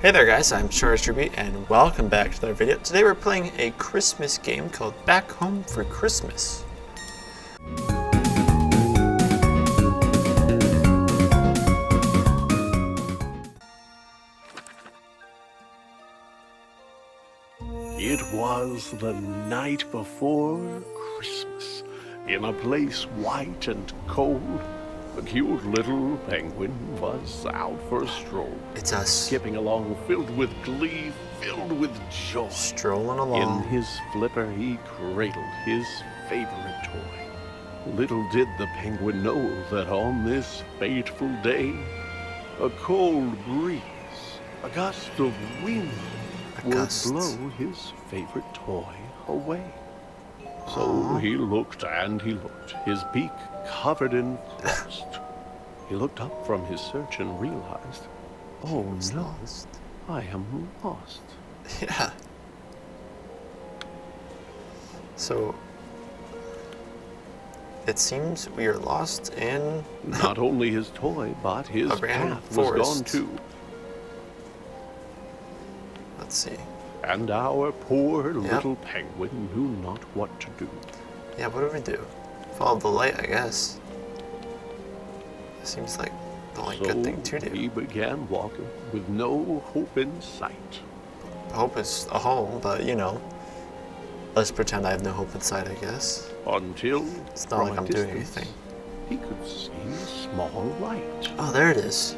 Hey there guys, I'm ChargedRuby and welcome back to another video. Today we're playing a Christmas game called Back Home for Christmas. It was the night before Christmas. In a place white and cold, the cute little penguin was out for a stroll. It's us. Skipping along, filled with glee, filled with joy. Strolling along. In his flipper, he cradled his favorite toy. Little did the penguin know that on this fateful day, a cold breeze, a gust of wind, would blow his favorite toy away. So he looked and he looked, his beak covered in frost. He looked up from his search and realized, oh no, lost. I am lost. Yeah. So, it seems we are lost in... Not only his toy, but his path was gone too. Let's see. And our poor little penguin knew not what to do. Yeah, what do we do? Follow the light, I guess. Seems like the only good thing to do. He began walking with no hope in sight. Hope is a home, but you know, let's pretend I have no hope in sight, I guess. Until it's not like I'm doing anything. He could see a small light. Oh, there it is.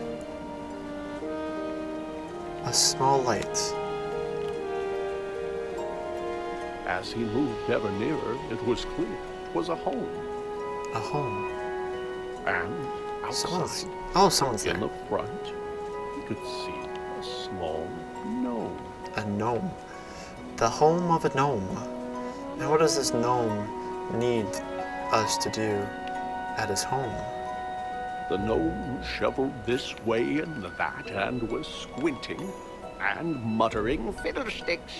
A small light. As he moved ever nearer, it was clear it was a home. A home. And outside, someone's there. In the front, he could see a small gnome. A gnome. The home of a gnome. Now what does this gnome need us to do at his home? The gnome shoveled this way and that and was squinting and muttering, "Fiddlesticks!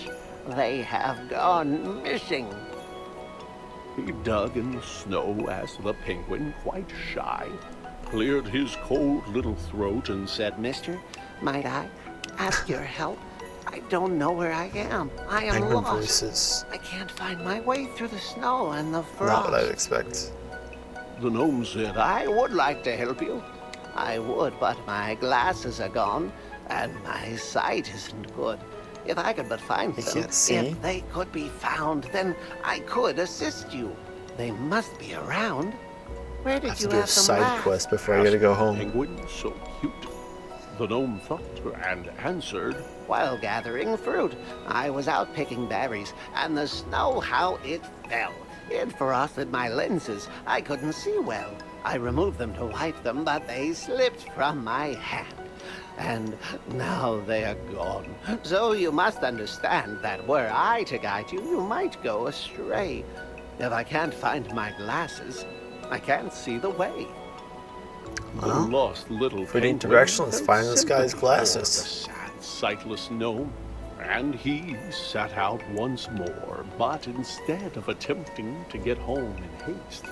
They have gone missing." He dug in the snow as the penguin, quite shy, cleared his cold little throat and said, "Mister, might I ask your help? I don't know where I am. I am penguin lost. Voices. I can't find my way through the snow and the frost." Not what I'd expect. The gnome said, "I would like to help you. I would, but my glasses are gone, and my sight isn't good. If I could but find them, if they could be found, then I could assist you. They must be around. Where did you have them last?" I have to do a side quest before I gotta go home. Penguin, so cute. The gnome thought and answered, "While gathering fruit, I was out picking berries, and the snow, how it fell. It frosted my lenses. I couldn't see well. I removed them to wipe them, but they slipped from my hand. And now they are gone. So you must understand that were I to guide you, you might go astray. If I can't find my glasses, I can't see the way." The lost little if we need directions, find this guy's glasses. The sad, sightless gnome, and he set out once more. But instead of attempting to get home in haste,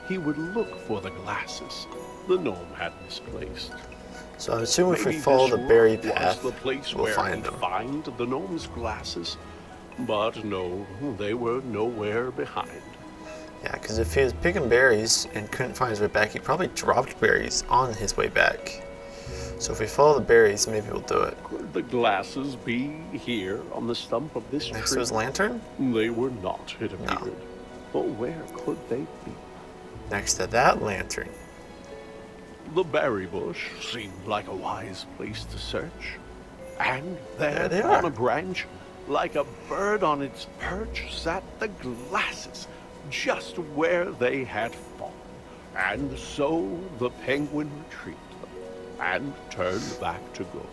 he would look for the glasses the gnome had misplaced. So I'm assuming if we follow the berry path, the place we'll where find them. Find the gnome's glasses, but no, they were nowhere behind. Yeah, because if he was picking berries and couldn't find his way back, he probably dropped berries on his way back. So if we follow the berries, maybe we'll do it. Could the glasses be here on the stump of this tree? Next to his lantern? They were not, it appeared. No. But where could they be? Next to that lantern. The berry bush seemed like a wise place to search. And there on a branch, like a bird on its perch, sat the glasses, just where they had fallen. And so the penguin retrieved them and turned back to go.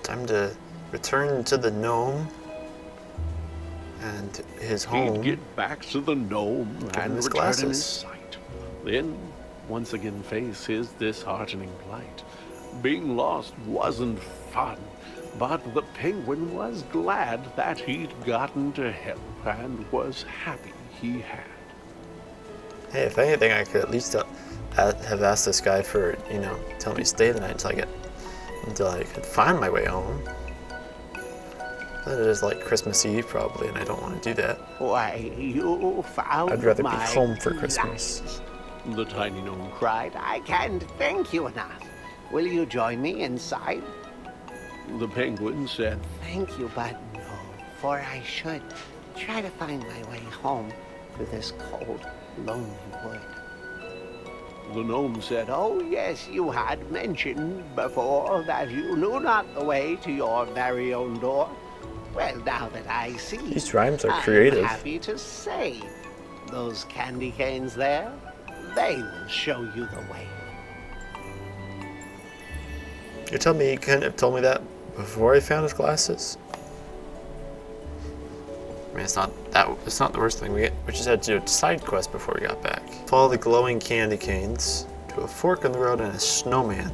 Time to return to the gnome and his home. He'd get back to the gnome and return in his sight. Then, once again face his disheartening plight. Being lost wasn't fun, but the penguin was glad that he'd gotten to help and was happy he had. Hey, if anything, I could at least have asked this guy for, you know, tell me to stay the night until I get until I could find my way home. Then it is like Christmas Eve probably, and I don't want to do that. Why, you found I'd rather be my home for Christmas. light, the tiny gnome cried. I can't thank you enough. Will you join me inside? The penguin said, thank you, but no, for I should try to find my way home to this cold, lonely wood. The gnome said, oh yes, you had mentioned before that you knew not the way to your very own door. Well, now that I see, These rhymes are creative. I'm happy to say, those candy canes there, they will show you the way. You tell me you couldn't have told me that before I found his glasses? I mean, it's not the worst thing. We just had to do a side quest before we got back. Follow the glowing candy canes to a fork in the road and a snowman,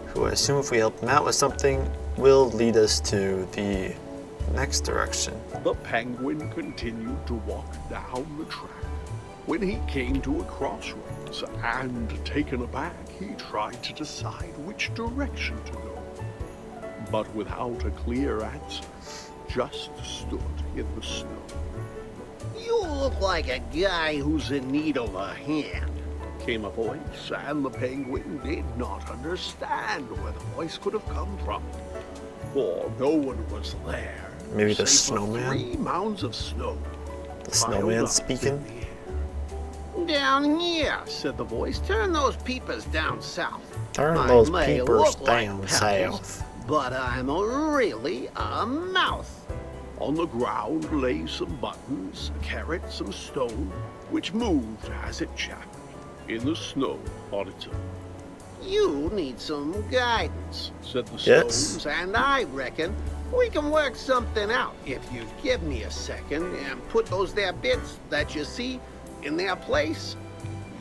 who I assume if we help him out with something, will lead us to the next direction. The penguin continued to walk down the track. When he came to a crossroads, and taken aback, he tried to decide which direction to go. But without a clear answer, just stood in the snow. You look like a guy who's in need of a hand, Came a voice, and the penguin did not understand where the voice could have come from, for no one was there. Maybe the save for snowman? 3 mounds of snow. The piled snowman up speaking? in the air. Down here, said the voice. Turn those peepers down south. Turn I those may peepers look like down pebbles, south. but I'm really a mouth. On the ground lay some buttons, a carrot, some stone, which moved as it chattered in the snow on its own, You need some guidance, said the Yes. stones. and I reckon we can work something out if you give me a second and put those there bits that you see in their place.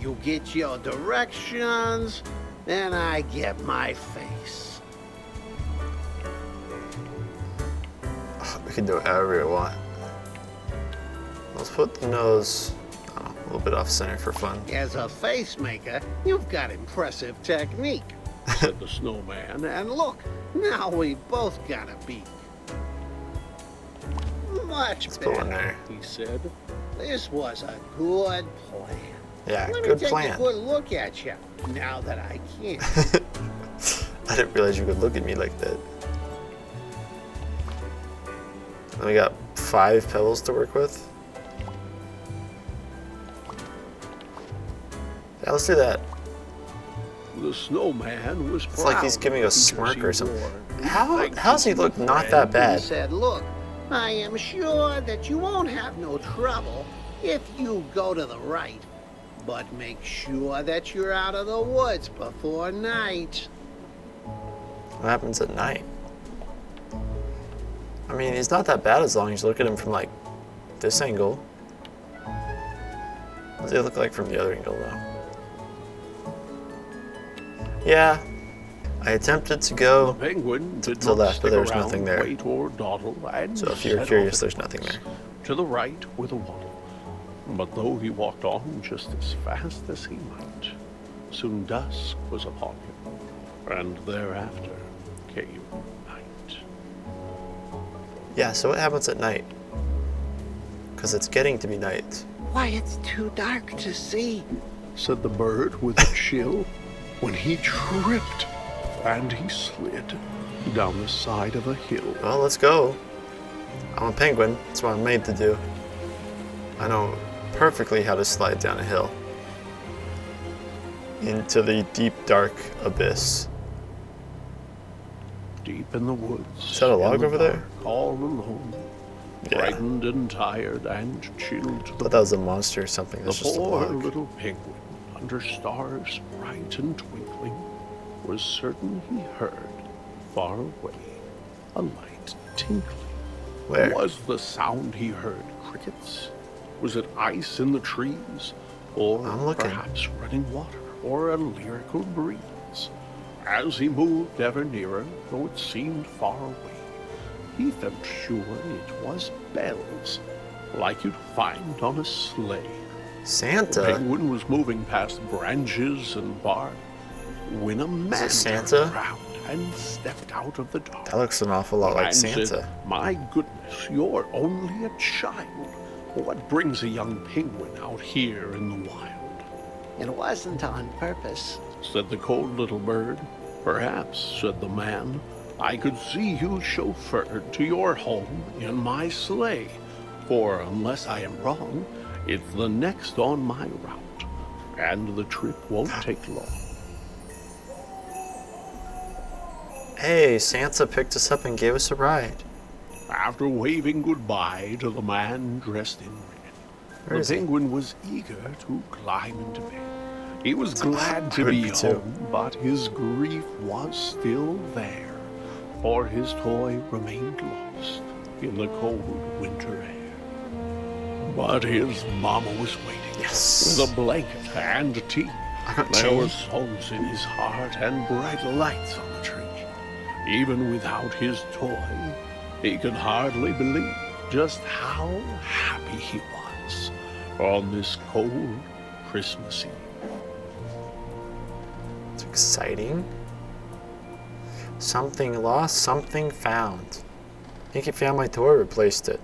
You get your directions, and I get my face. We can do it however we want. Let's put the nose a little bit off center for fun. As a face maker, you've got impressive technique. said the snowman. And look, now we both got a beak. Much Let's put one better, there. He said, This was a good plan. Yeah, Let good me take plan. a good look at you, now that I can. I didn't realize you could look at me like that. And we got 5 pebbles to work with. Yeah, let's do that. the snowman was It's like he's proud giving of a the smirk features or he something. wore. How's he look not that He bad? said, look, I am sure that you won't have no trouble if you go to the right. But make sure that you're out of the woods before night. What happens at night? I mean, he's not that bad as long as you look at him from like this angle. What does he look like from the other angle though? Yeah, I attempted to The go, penguin did the not left, but stick there was around, nothing there. wait or dawdle, and so if you're set curious, off there's at nothing once. there. To the right with a waddle. But though he walked on just as fast as he might, soon dusk was upon him, and thereafter came night. Yeah, so what happens at night? Because it's getting to be night. Why, it's too dark to see. Said the bird with a chill when he tripped and he slid down the side of a hill. Well, let's go. I'm a penguin. That's what I'm made to do. I know perfectly how to slide down a hill into the deep, dark abyss. Deep in the woods. Is that a log in the over there? dark, all alone, Yeah. frightened and tired and chilled to I the thought that was a monster or something. The That's just a poor log. little penguin, under stars bright and twinkling, was certain he heard, far away, a light tinkling. Where? Was the sound he heard crickets? Was it ice in the trees? Or I'm looking. perhaps running water, or a lyrical breeze? As he moved ever nearer, though it seemed far away, he felt sure it was bells, like you'd find on a sleigh. The Santa? penguin was moving past branches and bark when a man Santa? turned around and stepped out of the door. That looks an awful lot like And Santa. said, "My goodness, you're only a child. What brings a young penguin out here in the wild?" It wasn't on purpose. Said the cold little bird. "Perhaps," said the man, "I could see you chauffeured to your home in my sleigh. For unless I am wrong, it's the next on my route, and the trip won't take long." Hey, Santa picked us up and gave us a ride. After waving goodbye to the man dressed in Where red, is the he? penguin was eager to climb into bed. He was glad to Would be be too. home, but his grief was still there, for his toy remained lost in the cold winter air. But his mama was waiting Yes. with a blanket and tea. I got There tea. were songs in his heart and bright lights on the tree. Even without his toy, he could hardly believe just how happy he was on this cold Christmas Eve. It's exciting. Something lost, something found. I think he found my toy, replaced it.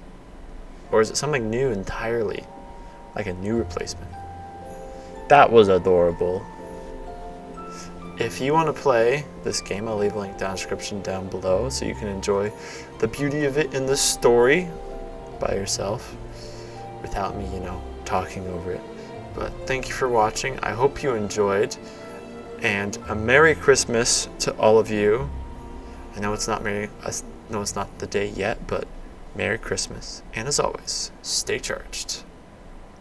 Or is it something new entirely? Like a new replacement. That was adorable. If you want to play this game, I'll leave a link down in the description down below so you can enjoy the beauty of it in the story by yourself without me, talking over it. But thank you for watching. I hope you enjoyed. And a Merry Christmas to all of you. I know it's not the day yet, but Merry Christmas. And as always, stay charged.